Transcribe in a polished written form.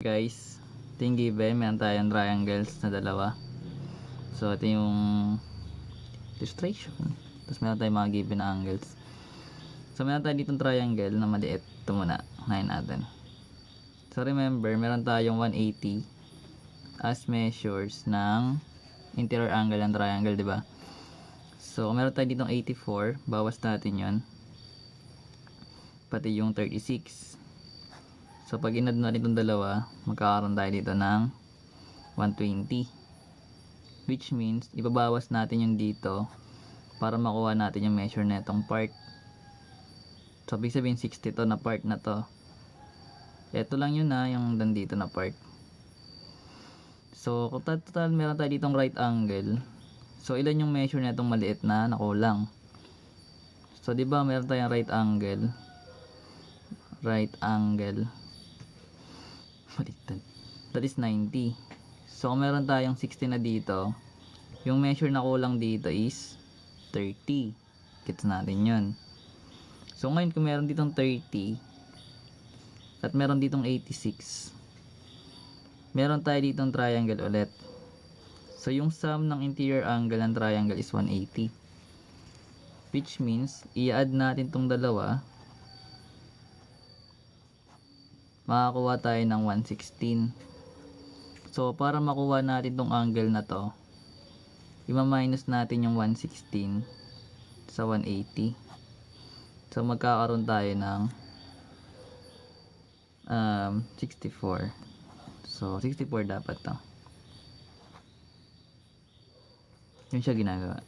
Guys, ito yung given. Meron tayong triangles na dalawa. So, ito yung illustration. Tapos meron tayong mga given na angles. So, meron tayo ditong triangle na maliit. Ito muna. Unahin natin. So, remember, meron tayong 180 as measures ng interior angle ng triangle, di ba? So, meron tayo ditong 84. Bawas natin yon, pati yung 36. So, pag inad natin itong dalawa, magkakaroon tayo dito ng 120. Which means, ibabawas natin yung dito para makuha natin yung measure na itong part. So, ibig sabihin 60 to na part na to. Ito lang yun na, yung dito na part. So, kung total meron tayo ditong right angle. So, ilan yung measure na itong maliit na nakulang? So, di ba meron tayong right angle. Right angle. That is 90. So, kung meron tayong 60 na dito, yung measure na kulang dito is 30. Gets natin yun. So, ngayon kung meron ditong 30 at meron ditong 86, meron tayo ditong triangle ulit. So, yung sum ng interior angle ng triangle is 180. Which means, i-add natin tong dalawa, makakuha tayo ng 116. So, para makuha natin tong angle na to, i-minus natin yung 116 sa 180. So, magkakaroon tayo ng 64. So, 64 dapat to. Yun siya ginagawa.